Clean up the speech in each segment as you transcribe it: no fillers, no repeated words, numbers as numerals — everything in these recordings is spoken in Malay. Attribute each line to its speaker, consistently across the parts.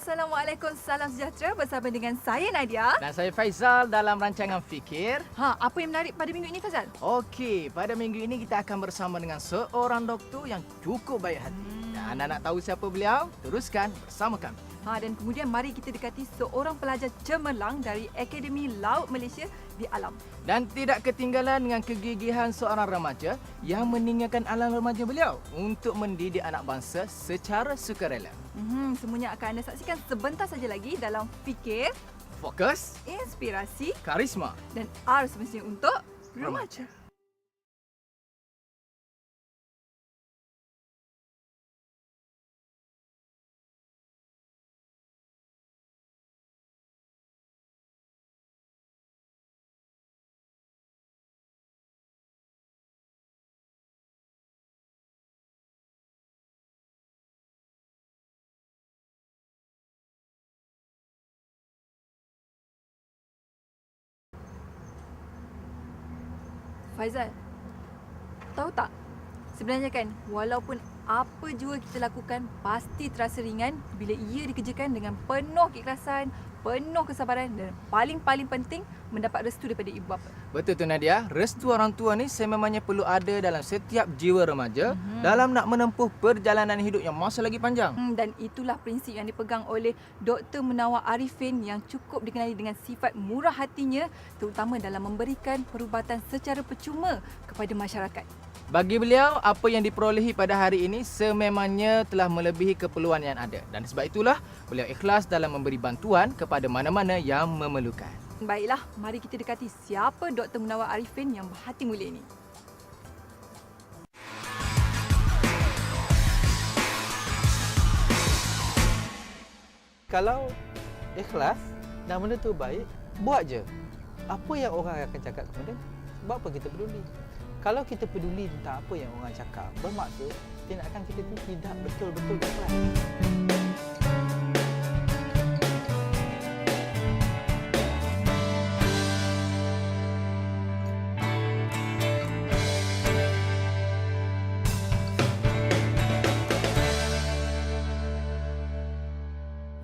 Speaker 1: Assalamualaikum, salam sejahtera bersama dengan saya Nadia.
Speaker 2: Dan saya Faizal dalam rancangan Fikir.
Speaker 1: Apa yang menarik pada minggu ini Faizal?
Speaker 2: Okey, pada minggu ini kita akan bersama dengan seorang doktor yang cukup baik hati. Dan anda nak tahu siapa beliau? Teruskan bersama kami.
Speaker 1: Dan kemudian mari kita dekati seorang pelajar cemerlang dari Akademi Laut Malaysia di Alam.
Speaker 2: Dan tidak ketinggalan dengan kegigihan seorang remaja yang meninggalkan alam remaja beliau untuk mendidik anak bangsa secara sukarela.
Speaker 1: Semuanya akan anda saksikan sebentar saja lagi dalam Fikir,
Speaker 2: Fokus,
Speaker 1: Inspirasi
Speaker 2: karisma.
Speaker 1: dan R semestinya untuk remaja. Faizal, tahu tak? Sebenarnya kan, walaupun apa jua kita lakukan pasti terasa ringan bila ia dikerjakan dengan penuh keikhlasan, penuh kesabaran dan paling penting mendapat restu daripada ibu bapa.
Speaker 2: Betul tu Nadia, restu orang tua ni sememangnya perlu ada dalam setiap jiwa remaja dalam nak menempuh perjalanan hidup yang masih lagi panjang.
Speaker 1: Dan itulah prinsip yang dipegang oleh Dr. Munawar Arifin yang cukup dikenali dengan sifat murah hatinya terutama dalam memberikan perubatan secara percuma kepada masyarakat.
Speaker 2: Bagi beliau, apa yang diperolehi pada hari ini sememangnya telah melebihi keperluan yang ada. Dan sebab itulah, beliau ikhlas dalam memberi bantuan kepada mana-mana yang memerlukan.
Speaker 1: Baiklah, mari kita dekati siapa Dr. Munawar Arifin yang berhati mulia ini.
Speaker 3: Kalau ikhlas dan benda tu baik, buat je. Apa yang orang akan cakap kemudian, sebab apa kita peduli? Kalau kita peduli tentang apa yang orang cakap, bermaksud tindakan kita tu tidak betul-betul tepat.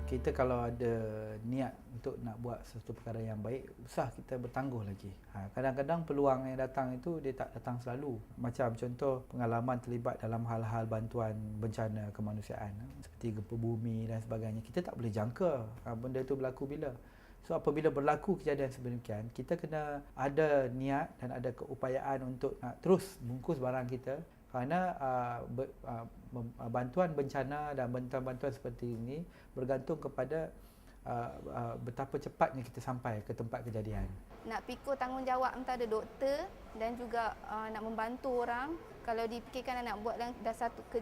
Speaker 3: Kita kalau ada niat untuk nak buat sesuatu perkara yang baik, usah kita bertangguh lagi. Kadang-kadang peluang yang datang itu dia tak datang selalu. Macam contoh pengalaman terlibat dalam hal-hal bantuan bencana kemanusiaan seperti gempa bumi dan sebagainya. Kita tak boleh jangka benda itu berlaku bila. So apabila berlaku kejadian sedemikian, kita kena ada niat dan ada keupayaan untuk nak terus bungkus barang kita. Kerana bantuan bencana dan bantuan seperti ini bergantung kepada betapa cepatnya kita sampai ke tempat kejadian.
Speaker 4: Nak pikul tanggungjawab antara doktor dan juga nak membantu orang. Kalau dipikirkan nak buat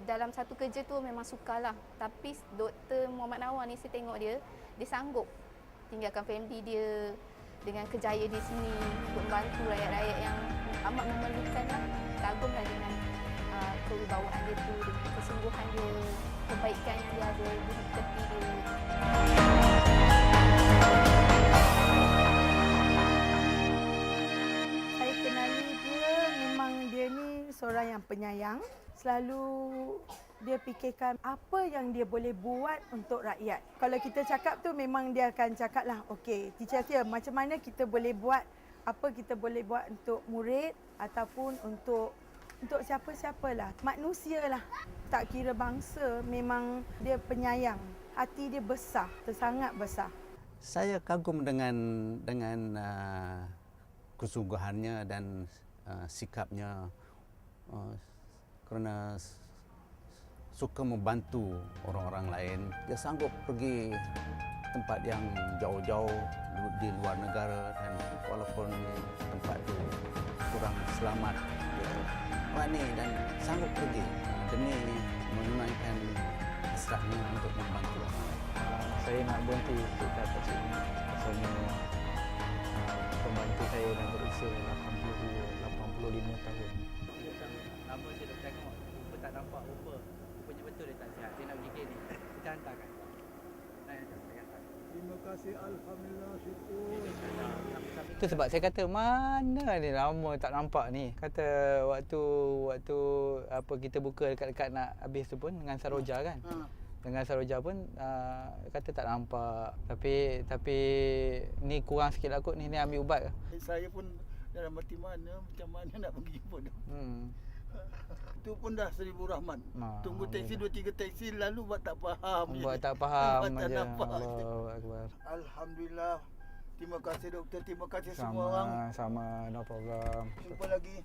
Speaker 4: dalam satu kerja tu memang sukarlah. Tapi Dr. Muhammad Nawar ni saya tengok dia sanggup tinggalkan family dia dengan kerjaya di sini untuk membantu rakyat-rakyat yang amat memerlukanlah. Kagumlah dengan kewibawaan dia tu, dengan kesungguhan dia, kebaikan yang dia ada di tepi dia.
Speaker 5: Saya kenali dia, memang dia ni seorang yang penyayang. Selalu dia fikirkan apa yang dia boleh buat untuk rakyat. Kalau kita cakap tu memang dia akan cakap lah, okey, teacher macam mana kita boleh buat, apa kita boleh buat untuk murid ataupun untuk siapa-siapalah, manusia lah. Tak kira bangsa, memang dia penyayang. Hati dia besar, sangat besar.
Speaker 6: Saya kagum dengan kesungguhannya dan sikapnya kerana suka membantu orang-orang lain. Dia sanggup pergi tempat yang jauh-jauh di luar negara dan walaupun tempat itu kurang selamat, dia berani dan sanggup pergi demi menunaikan hasratnya untuk membantu orang lain.
Speaker 3: Saya nak berhenti untuk ke atas sini. Pasalnya pembantu saya dah berusia 85 tahun.
Speaker 2: Lama saya dah tengok, rupa tak nampak rupa. Rupanya betul dia tak sihat. Dia nak gigit ni. Kita hantarkan.
Speaker 7: Terima kasih, alhamdulillah, syukur.
Speaker 3: Itu sebab saya kata mana ni lama tak nampak ni. Kata waktu apa kita buka dekat-dekat nak habis tu pun dengan Saroja kan. Dengan Saroja pun kata tak nampak. Tapi ni kurang sikit lah kot ni ambil ubat ke.
Speaker 7: Saya pun dalam hati mana macam mana nak pergi jumpa dia. Itu pun dah 1000 rahmat. Tunggu teksi 2-3 teksi lalu buat tak faham.
Speaker 3: Buat tak faham
Speaker 7: buat tak
Speaker 3: aja.
Speaker 7: nampak.
Speaker 3: Allahu Akbar.
Speaker 7: Alhamdulillah. Terima kasih doktor, terima kasih semua orang.
Speaker 3: Sama, no problem.
Speaker 7: Jumpa lagi.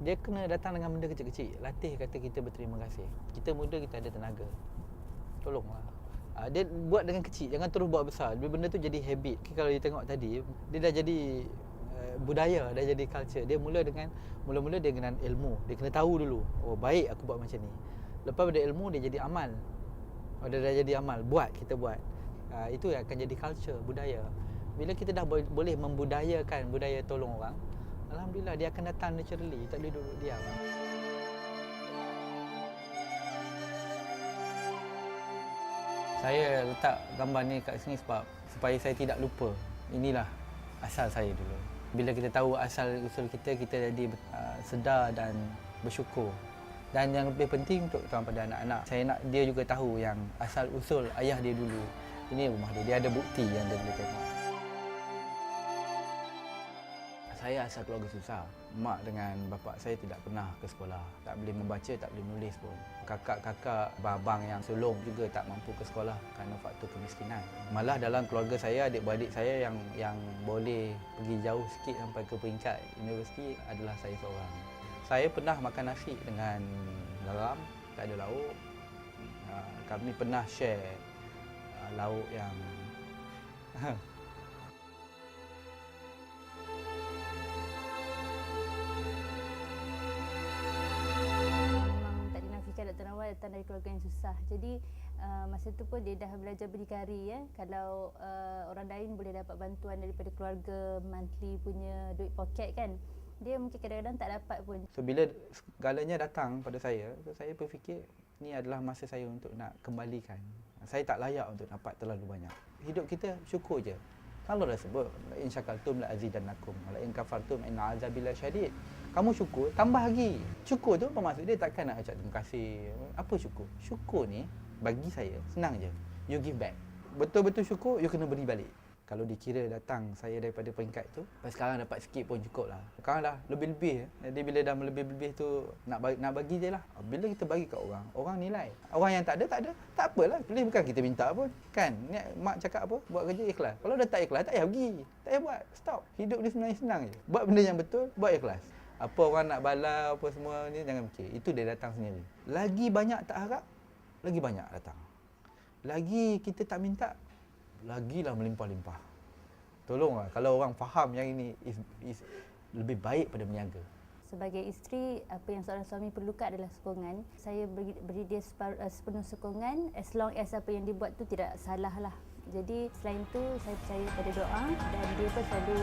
Speaker 3: Dia kena datang dengan benda kecil-kecil. Latih kata kita berterima kasih. Kita muda, kita ada tenaga. Tolonglah. Dia buat dengan kecil, jangan terus buat besar. Benda tu jadi habit. Kalau dia tengok tadi, dia dah jadi budaya, dah jadi culture. Dia mula dia dengan ilmu. Dia kena tahu dulu. Oh, baik aku buat macam ni. Lepas pada ilmu dia jadi amal. Oh, dia dah jadi amal. Kita buat. Itu akan jadi culture, budaya. Bila kita dah boleh membudayakan budaya tolong orang, alhamdulillah dia akan datang naturally, tak boleh duduk diam. Saya letak gambar ni kat sini sebab supaya saya tidak lupa. Inilah asal saya dulu. Bila kita tahu asal usul kita jadi sedar dan bersyukur. Dan yang lebih penting untuk tuan pada anak-anak, saya nak dia juga tahu yang asal usul ayah dia dulu. Ini rumah dia ada bukti yang dia boleh tengok. Saya asal keluarga susah. Mak dengan bapa saya tidak pernah ke sekolah. Tak boleh membaca, tak boleh menulis pun. Kakak-kakak, abang yang sulung juga tak mampu ke sekolah kerana faktor kemiskinan. Malah dalam keluarga saya, adik-beradik saya yang boleh pergi jauh sikit sampai ke peringkat universiti adalah saya seorang. Saya pernah makan nasi dengan garam, tak ada lauk. Kami pernah share lauk yang
Speaker 8: Dr. Nawal datang dari keluarga yang susah. Jadi masa tu pun dia dah belajar berdikari ya. Kalau orang lain boleh dapat bantuan daripada keluarga monthly punya duit poket kan. Dia mungkin kadang-kadang tak dapat pun.
Speaker 3: So bila segalanya datang pada saya berfikir ni adalah masa saya untuk nak kembalikan. Saya tak layak untuk dapat terlalu banyak. Hidup kita syukur je. Kalau dah sebut in syakartum la azidannakum wa la in kafartum inna azabi lasyadid. Kamu syukur, tambah lagi. Syukur tu apa maksud dia? Takkan nak ucap terima kasih. Apa syukur? Syukur ni bagi saya senang je. You give back. Betul-betul syukur, you kena beri balik. Kalau dikira datang saya daripada peringkat tu, sampai sekarang dapat sikit pun cukup lah. Sekarang dah lebih-lebih. Jadi bila dah lebih-lebih tu, nak bagi je lah. Bila kita bagi kat orang, orang nilai. Orang yang tak ada, tak apalah. Pilih bukan kita minta pun. Kan? Ni mak cakap apa? Buat kerja ikhlas. Kalau dah tak ikhlas, tak payah pergi. Tak payah buat. Stop. Hidup ni sebenarnya senang je. Buat benda yang betul, buat ikhlas. Apa orang nak bala, apa semua ni, jangan fikir. Itu dia datang sendiri. Lagi banyak tak harap, lagi banyak datang. Lagi kita tak minta, lagilah melimpah-limpah. Tolonglah kalau orang faham yang ini is lebih baik pada berniaga.
Speaker 8: Sebagai isteri, apa yang seorang suami perlukan adalah sokongan. Saya beri dia sepenuh sokongan as long as apa yang dibuat tu tidak salah lah. Jadi selain tu saya percaya pada doa dan dia pun selalu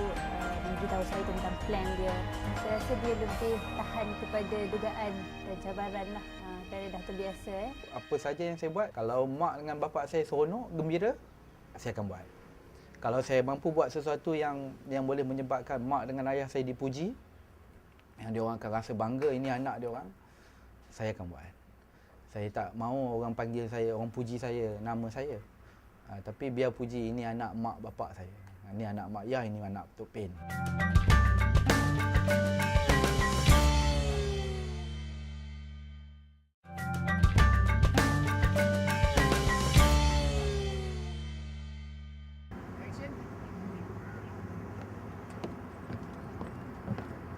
Speaker 8: memberitahu saya tentang plan dia. Saya rasa dia lebih tahan kepada dugaan dan cabaran lah. Kerana dah terbiasa.
Speaker 3: Apa saja yang saya buat, kalau mak dengan bapa saya seronok, gembira, saya akan buat. Kalau saya mampu buat sesuatu yang boleh menyebabkan mak dengan ayah saya dipuji, yang dia orang akan rasa bangga ini anak dia orang, saya akan buat. Saya tak mahu orang panggil saya, orang puji saya, nama saya. Tapi biar puji ini anak mak bapak saya. Ini anak mak ayah, ini anak Tok Pen.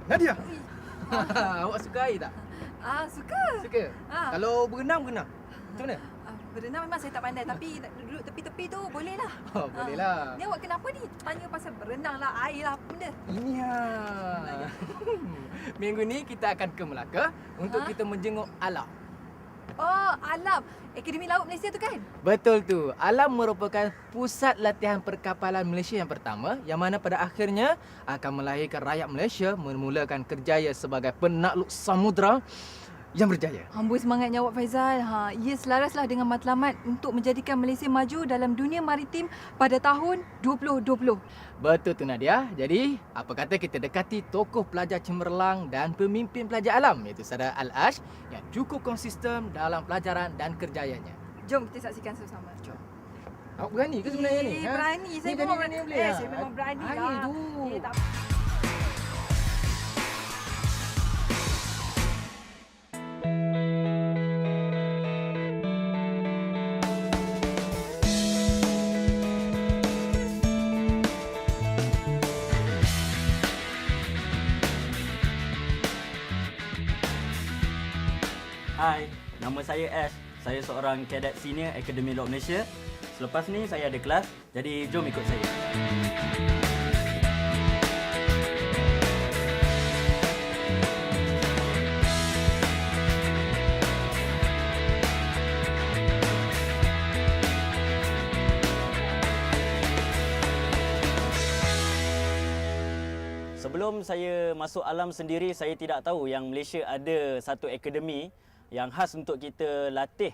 Speaker 2: Nadia. Awak suka air tak?
Speaker 1: Suka.
Speaker 2: Suka. Kalau berenang. Macam mana?
Speaker 1: Berenang memang saya tak pandai tapi nak duduk tepi-tepi tu boleh lah.
Speaker 2: Oh, boleh lah.
Speaker 1: Ni awak kenapa ni? Tanya pasal berenang lah, air lah, apa benda?
Speaker 2: Ini minggu ni kita akan ke Melaka untuk kita menjenguk Alam.
Speaker 1: Oh, Alam. Akademi Laut Malaysia tu kan?
Speaker 2: Betul tu. Alam merupakan pusat latihan perkapalan Malaysia yang pertama yang mana pada akhirnya akan melahirkan rakyat Malaysia memulakan kerjaya sebagai penakluk samudra yang berjaya.
Speaker 1: Amboi semangatnya awak Faizal. Ia selaraslah dengan matlamat untuk menjadikan Malaysia maju dalam dunia maritim pada tahun 2020.
Speaker 2: Betul tu Nadia. Jadi, apa kata kita dekati tokoh pelajar cemerlang dan pemimpin pelajar alam iaitu Saudara Al-Ash yang cukup konsisten dalam pelajaran dan kerjayanya.
Speaker 1: Jom kita saksikan sama-sama. Jom.
Speaker 2: Awak berani ke sebenarnya ni?
Speaker 1: Berani. Saya
Speaker 2: Ni
Speaker 1: memang
Speaker 2: berani
Speaker 1: berani.
Speaker 2: boleh tak?
Speaker 1: Saya memang berani
Speaker 2: Berani
Speaker 1: lah.
Speaker 2: tu.
Speaker 1: Tak
Speaker 9: Hai, nama saya Ash. Saya seorang kadet senior Akademi Law Malaysia. Selepas ni saya ada kelas, jadi jom ikut saya. Sebelum saya masuk alam sendiri, saya tidak tahu yang Malaysia ada satu akademi yang khas untuk kita latih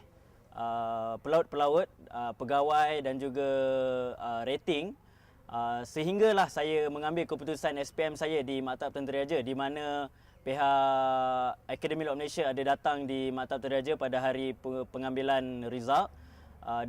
Speaker 9: pelaut-pelaut, pegawai dan juga rating. Sehinggalah saya mengambil keputusan SPM saya di Maktab Tentera Raja, di mana pihak Akademi Law Malaysia ada datang di Maktab Tentera Raja pada hari pengambilan result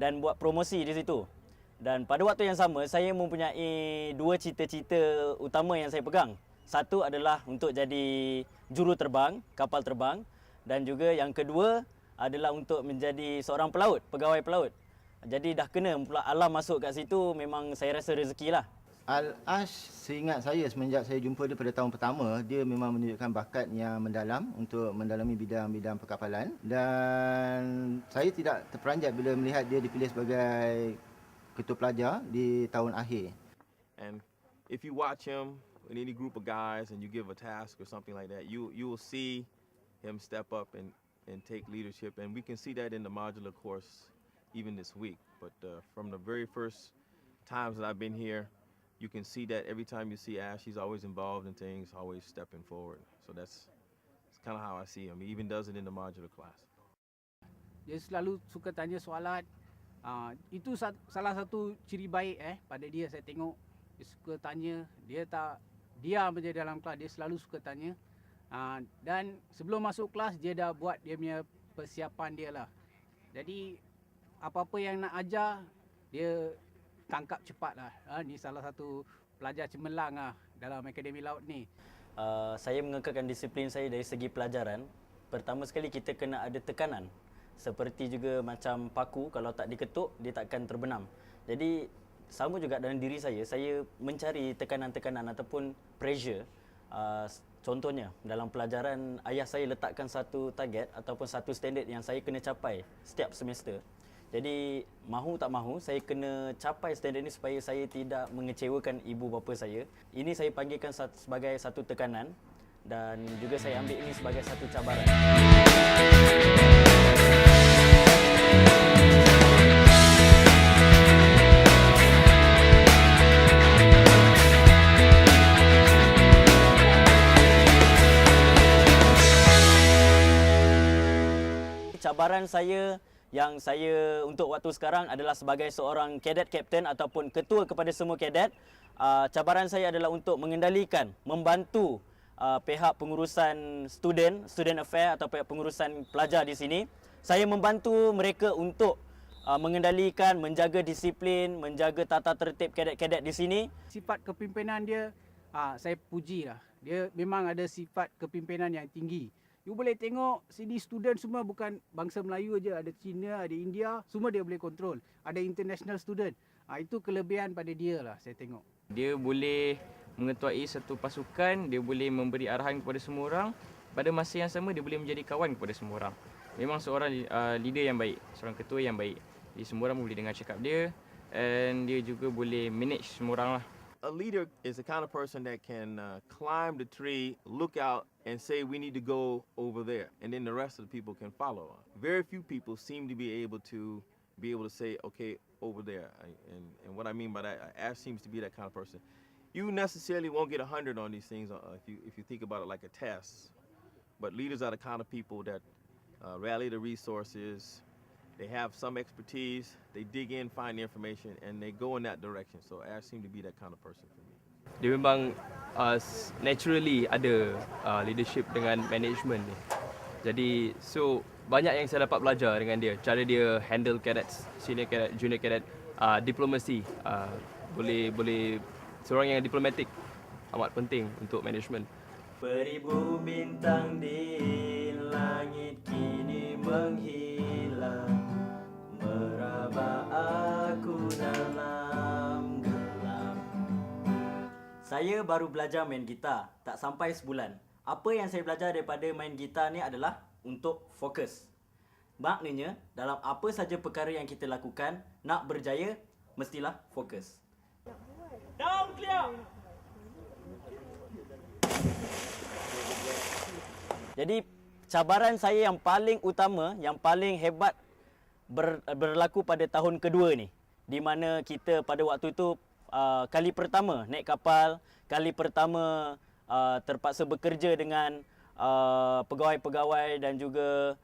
Speaker 9: dan buat promosi di situ. Dan pada waktu yang sama, saya mempunyai dua cita-cita utama yang saya pegang. Satu adalah untuk jadi juruterbang, kapal terbang. Dan juga yang kedua adalah untuk menjadi seorang pelaut, pegawai pelaut. Jadi dah kena pula alam masuk kat situ, memang saya rasa rezeki lah.
Speaker 10: Al-Ash, seingat saya semenjak saya jumpa dia pada tahun pertama, dia memang menunjukkan bakat yang mendalam untuk mendalami bidang-bidang perkapalan. Dan saya tidak terperanjat bila melihat dia dipilih sebagai ketua pelajar di tahun akhir.
Speaker 11: And if you watch him in any group of guys and you give a task or something like that, you will see him step up and take leadership, and we can see that in the modular course even this week. But from the very first times that I've been here, you can see that every time you see Ash, he's always involved in things, always stepping forward. So that's kind of how I see him. He even does it in the modular class.
Speaker 12: Dia selalu suka tanya soalan. Itu salah satu ciri baik pada dia, saya tengok. Dia suka tanya, dia tak diam saja dalam kelas, dia selalu suka tanya. Dan sebelum masuk kelas, dia dah buat dia punya persiapan dia lah. Jadi apa-apa yang nak ajar, dia tangkap cepat lah. Ni salah satu pelajar cemerlang lah dalam Akademi Laut ni.
Speaker 9: Saya mengekalkan disiplin saya dari segi pelajaran. Pertama sekali kita kena ada tekanan. Seperti juga macam paku, kalau tak diketuk, dia takkan terbenam. Jadi sama juga dalam diri saya mencari tekanan-tekanan ataupun pressure. Contohnya, dalam pelajaran, ayah saya letakkan satu target ataupun satu standard yang saya kena capai setiap semester. Jadi, mahu tak mahu, saya kena capai standard ini supaya saya tidak mengecewakan ibu bapa saya. Ini saya panggilkan sebagai satu tekanan dan juga saya ambil ini sebagai satu cabaran. Cabaran saya yang saya untuk waktu sekarang adalah sebagai seorang kadet kapten ataupun ketua kepada semua kadet. Cabaran saya adalah untuk mengendalikan, membantu pihak pengurusan student affair atau pihak pengurusan pelajar di sini. Saya membantu mereka untuk mengendalikan, menjaga disiplin, menjaga tata tertib kadet-kadet di sini.
Speaker 12: Sifat kepimpinan dia, saya pujilah. Dia memang ada sifat kepimpinan yang tinggi. You boleh tengok sini student semua bukan bangsa Melayu aja, ada Cina, ada India, semua dia boleh kontrol. Ada international student. Itu kelebihan pada dia lah saya tengok.
Speaker 13: Dia boleh mengetuai satu pasukan, dia boleh memberi arahan kepada semua orang. Pada masa yang sama dia boleh menjadi kawan kepada semua orang. Memang seorang leader yang baik, seorang ketua yang baik. Jadi semua orang boleh dengar cakap dia and dia juga boleh manage semua orang lah.
Speaker 11: A leader is the kind of person that can climb the tree, look out, and say we need to go over there, and then the rest of the people can follow. Very few people seem to be able to say, okay, over there. And what I mean by that, Ash seems to be that kind of person. You necessarily won't get 100 on these things if you think about it like a test. But leaders are the kind of people that rally the resources. They have some expertise, they dig in, find the information, and they go in that direction. So Ash seemed to be that kind of person for me.
Speaker 13: Dia memang naturally ada leadership dengan management ni.
Speaker 14: Jadi banyak yang saya dapat belajar dengan dia. Cara dia handle cadets, senior cadet, junior cadet, diplomasi. Boleh seorang yang diplomatik amat penting untuk management.
Speaker 9: Beribu bintang di langit kini menghilang, meraba aku dalam gelap. Saya baru belajar main gitar, tak sampai sebulan. Apa yang saya belajar daripada main gitar ni adalah untuk fokus. Maknanya, dalam apa saja perkara yang kita lakukan, nak berjaya, mestilah fokus. Down clear! Jadi, cabaran saya yang paling utama, yang paling hebat berlaku pada tahun kedua ni. Di mana kita pada waktu itu kali pertama naik kapal, kali pertama terpaksa bekerja dengan pegawai-pegawai dan juga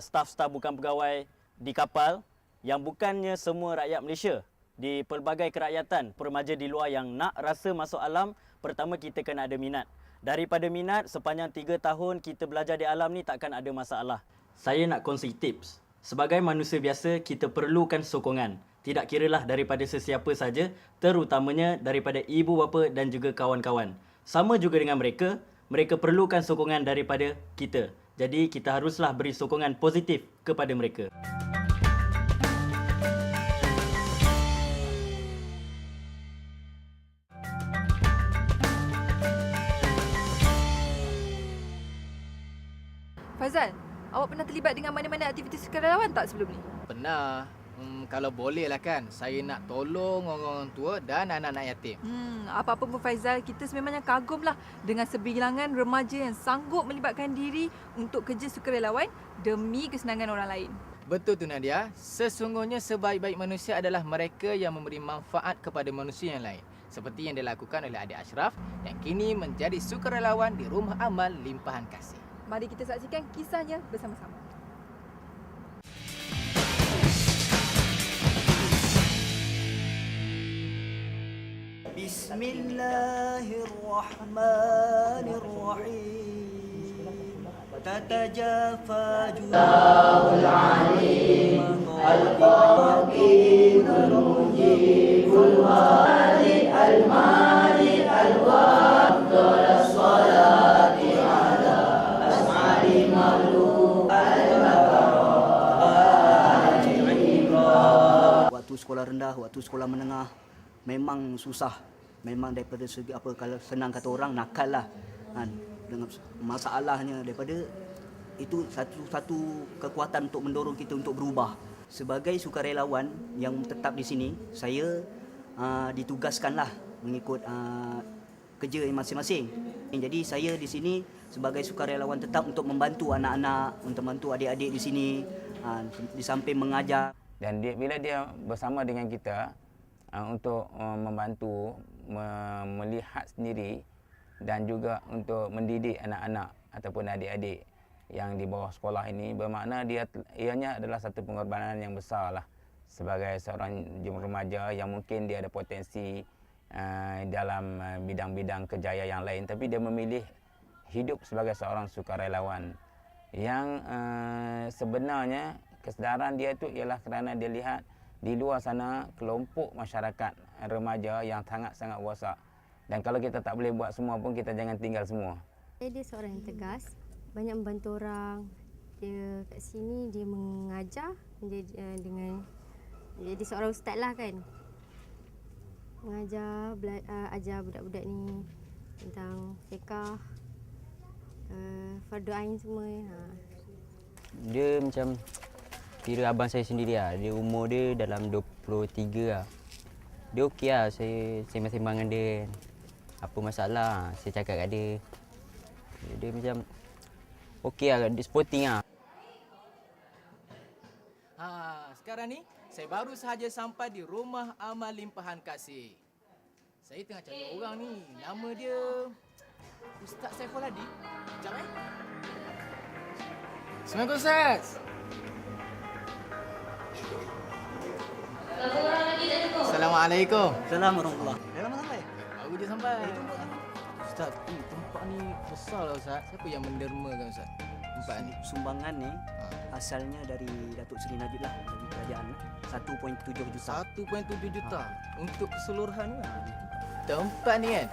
Speaker 9: staf-staf bukan pegawai di kapal yang bukannya semua rakyat Malaysia. Di pelbagai kerakyatan, permaja di luar yang nak rasa masuk alam, pertama kita kena ada minat. Daripada minat, sepanjang 3 tahun kita belajar di alam ni takkan ada masalah. Saya nak kongsi tips. Sebagai manusia biasa, kita perlukan sokongan. Tidak kiralah daripada sesiapa saja, terutamanya daripada ibu bapa dan juga kawan-kawan. Sama juga dengan mereka, mereka perlukan sokongan daripada kita. Jadi kita haruslah beri sokongan positif kepada mereka.
Speaker 1: Faizal, awak pernah terlibat dengan mana-mana aktiviti sukarelawan tak sebelum ni?
Speaker 2: Pernah. Kalau boleh lah kan, saya nak tolong orang tua dan anak-anak yatim.
Speaker 1: Apa-apa pun Faizal, kita sememangnya kagum lah dengan sebilangan remaja yang sanggup melibatkan diri untuk kerja sukarelawan demi kesenangan orang lain.
Speaker 2: Betul tu Nadia, sesungguhnya sebaik-baik manusia adalah mereka yang memberi manfaat kepada manusia yang lain. Seperti yang dilakukan oleh adik Ashraf yang kini menjadi sukarelawan di Rumah Amal Limpahan Kasih.
Speaker 1: Mari kita saksikan kisahnya bersama-sama.
Speaker 15: Bismillahirrahmanirrahim. Tatajafa junahul alim al-qadim al-mujibul walid al-malik al-wafdal as-salati ala as'ali malu al-makarah. Waktu sekolah rendah, waktu sekolah menengah memang susah. Memang daripada segi apa, kalau senang kata orang, nakal lah. Dengan masalahnya daripada itu satu kekuatan untuk mendorong kita untuk berubah. Sebagai sukarelawan yang tetap di sini, saya ditugaskanlah mengikut kerja masing-masing. Jadi saya di sini sebagai sukarelawan tetap untuk membantu anak-anak, untuk membantu adik-adik di sini, di samping mengajar.
Speaker 16: Dan bila dia bersama dengan kita untuk membantu melihat sendiri dan juga untuk mendidik anak-anak ataupun adik-adik yang di bawah sekolah ini, bermakna ianya adalah satu pengorbanan yang besar lah sebagai seorang remaja yang mungkin dia ada potensi dalam bidang-bidang kerjaya yang lain, tapi dia memilih hidup sebagai seorang sukarelawan yang sebenarnya kesedaran dia itu ialah kerana dia lihat di luar sana kelompok masyarakat remaja yang sangat-sangat wasak. Dan kalau kita tak boleh buat semua pun, kita jangan tinggal semua.
Speaker 17: Dia seorang yang tegas, banyak membantu orang. Dia kat sini dia mengajar jadi seorang ustaz lah kan. Mengajar, ajar budak-budak ni tentang fiqh, fardu ain semua.
Speaker 18: Dia macam kira abang saya sendiri lah. Dia umur dia dalam 23 lah. Dia okey lah, saya sembang-sembang dengan dia. Apa masalah, saya cakap kat dia. Dia macam okey lah, dia sporting lah.
Speaker 2: Sekarang ni, saya baru sahaja sampai di Rumah Amal Limpahan Kasih. Saya tengah cari orang ni. Nama dia Ustaz Saiful Hadi. Sekejap Assalamualaikum Ustaz. Assalamualaikum.
Speaker 15: Assalamualaikum. Dalam sampai?
Speaker 2: Baru je sampai. Ustaz, tempat ni besar lah Ustaz. Siapa yang mendermakan Ustaz? empat ni?
Speaker 15: Sumbangan ni asalnya dari Datuk Seri Najib lah, dari kerajaan 1.7 juta.
Speaker 2: 1.7 juta untuk keseluruhan ni. Tempat ni kan,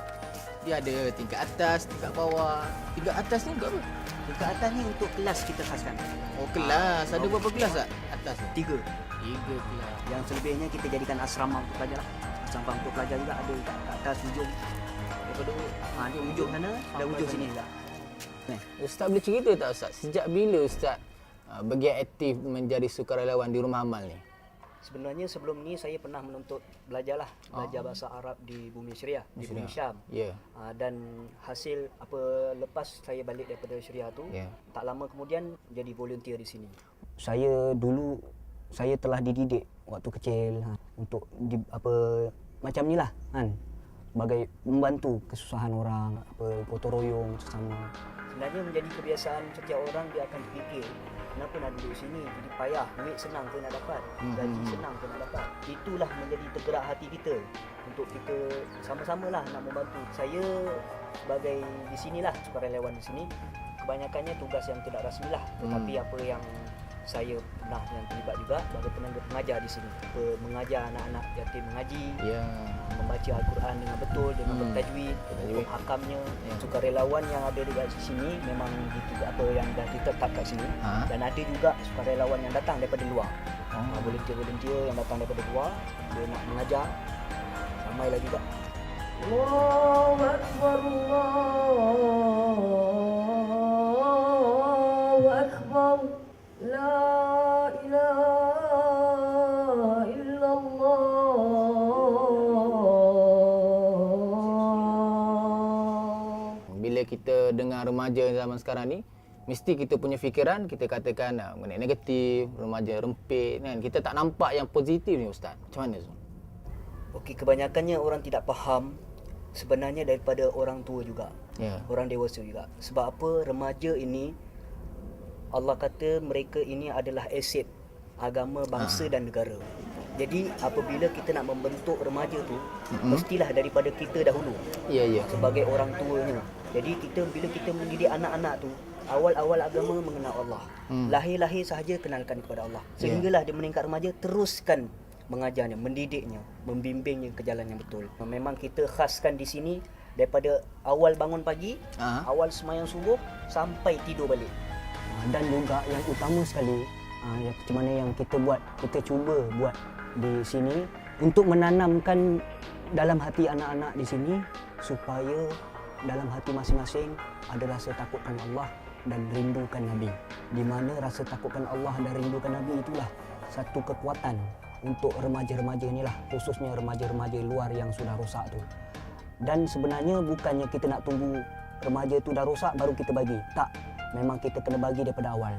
Speaker 2: dia ada tingkat atas, tingkat bawah. Tingkat atas ni untuk apa?
Speaker 15: Tingkat atas ni untuk kelas kita khaskan.
Speaker 2: Oh, kelas. Ada berapa kelas tak atas ni?
Speaker 15: 3.
Speaker 2: 3 kelas.
Speaker 15: Yang selebihnya kita jadikan asrama untuk pelajar lah. Asrama untuk pelajar juga ada kat atas ujung. Daripada di ujung sana dan ujung sini juga.
Speaker 2: Ustaz boleh cerita tak Ustaz, sejak bila Ustaz bergiat aktif menjadi sukarelawan di rumah amal ni?
Speaker 15: Sebenarnya sebelum ni saya pernah menuntut belajar bahasa Arab di Bumi Syariah, di Bumi Syam.
Speaker 2: Ya.
Speaker 15: Dan hasil lepas saya balik daripada Syariah tu, tak lama kemudian jadi volunteer di sini. Saya telah dididik waktu kecil untuk macam ni lah kan. Sebagai membantu kesusahan orang, gotong royong sesama. Sebenarnya menjadi kebiasaan setiap orang, dia akan fikir kenapa nak duduk sini, jadi payah, duit senang ke nak dapat, gaji senang ke nak dapat. Itulah menjadi tergerak hati kita untuk kita sama-sama lah nak membantu. Saya sebagai di sinilah, sukarelawan di sini, kebanyakannya tugas yang tidak rasmi lah, tetapi apa yang saya pernah yang terlibat juga sebagai tenaga pengajar di sini, mengajar anak-anak yatim mengaji, membaca Al-Quran dengan betul, dengan bertajwid, hukum hakamnya. Sukarelawan yang ada di sini memang yang dah ditetap kat sini, dan ada juga sukarelawan yang datang daripada luar. Volunteer-volunteer yang datang daripada luar, dia nak mengajar, ramailah juga.
Speaker 19: Allahu Akbar, Allahu Akbar. La ilaha illallah.
Speaker 2: Bila kita dengar remaja zaman sekarang ni, mesti kita punya fikiran, kita katakan mengenai negatif, remaja rempit kan. Kita tak nampak yang positif ni Ustaz. Macam mana tu?
Speaker 15: Okey, kebanyakannya orang tidak faham sebenarnya daripada orang tua juga. Orang dewasa juga. Sebab apa? Remaja ini Allah kata mereka ini adalah aset agama, bangsa dan negara. Jadi apabila kita nak membentuk remaja tu, mestilah daripada kita dahulu. Sebagai orang tuanya. Jadi bila kita mendidik anak-anak tu, awal-awal agama mengenal Allah. Lahir-lahir sahaja kenalkan kepada Allah. Sehinggalah dia meningkat remaja, teruskan mengajarnya, mendidiknya, membimbingnya ke jalan yang betul. Memang kita khaskan di sini daripada awal bangun pagi, awal sembahyang subuh sampai tidur balik. Dan juga yang utama sekali, macam mana yang kita cuba buat di sini untuk menanamkan dalam hati anak-anak di sini supaya dalam hati masing-masing ada rasa takutkan Allah dan rindukan Nabi. Di mana rasa takutkan Allah dan rindukan Nabi itulah satu kekuatan untuk remaja-remaja inilah, khususnya remaja-remaja luar yang sudah rosak tu. Dan sebenarnya bukannya kita nak tunggu remaja tu dah rosak baru kita bagi. Tak. Memang kita kena bagi daripada awal.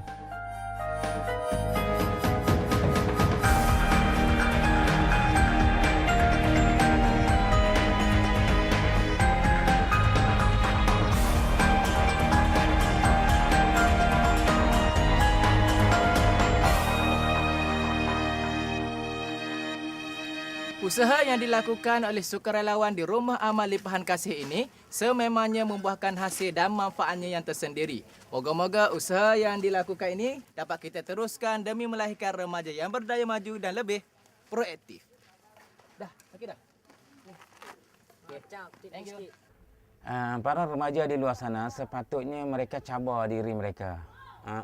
Speaker 2: Usaha yang dilakukan oleh sukarelawan di Rumah Amal Limpahan Kasih ini sememangnya membuahkan hasil dan manfaatnya yang tersendiri. Moga-moga usaha yang dilakukan ini dapat kita teruskan demi melahirkan remaja yang berdaya maju dan lebih proaktif. Dah, okey dah. Thank you.
Speaker 16: Para remaja di luar sana sepatutnya mereka cabar diri mereka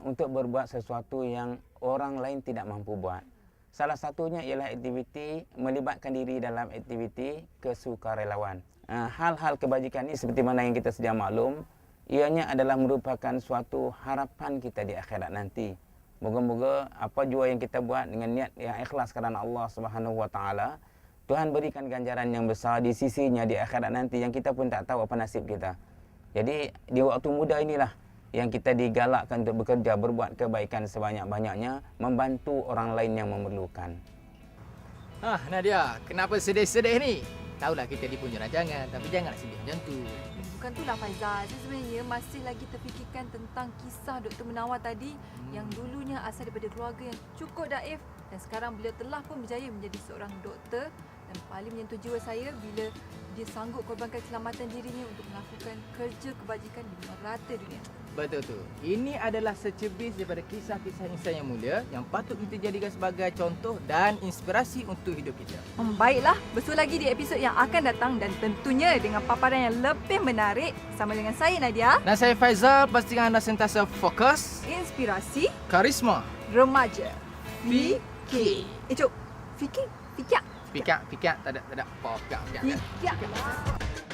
Speaker 16: untuk berbuat sesuatu yang orang lain tidak mampu buat. Salah satunya ialah aktiviti melibatkan diri dalam aktiviti kesukarelawan. Hal-hal kebajikan ini seperti mana yang kita sedia maklum, ianya adalah merupakan suatu harapan kita di akhirat nanti. Moga-moga apa jua yang kita buat dengan niat yang ikhlas kerana Allah Subhanahu Wa Taala, Tuhan berikan ganjaran yang besar di sisinya di akhirat nanti yang kita pun tak tahu apa nasib kita. Jadi di waktu muda inilah yang kita digalakkan untuk bekerja, berbuat kebaikan sebanyak-banyaknya, membantu orang lain yang memerlukan.
Speaker 2: Nadia, kenapa sedih-sedih ni? Tahulah kita dipunya rancangan, tapi janganlah sedih macam tu.
Speaker 1: Bukan itulah Faizal. Saya sebenarnya masih lagi terfikirkan tentang kisah Dr. Munawar tadi yang dulunya asal daripada keluarga yang cukup daif dan sekarang beliau telah pun berjaya menjadi seorang doktor Dan paling menyentuh jiwa saya bila dia sanggup korbankan keselamatan dirinya untuk melakukan kerja kebajikan di merata dunia.
Speaker 2: Betul tu. Ini adalah secebis daripada kisah-kisah insan yang mulia yang patut kita jadikan sebagai contoh dan inspirasi untuk hidup kita.
Speaker 1: Baiklah, bersua lagi di episod yang akan datang dan tentunya dengan paparan yang lebih menarik bersama dengan saya Nadia
Speaker 2: Dan saya Faizal, pastikan anda sentiasa fokus,
Speaker 1: inspirasi,
Speaker 2: karisma,
Speaker 1: remaja. Fikir. Cuk. Fikir. Fikir.
Speaker 2: fikir, tak ada. Fikir.
Speaker 1: Fikir.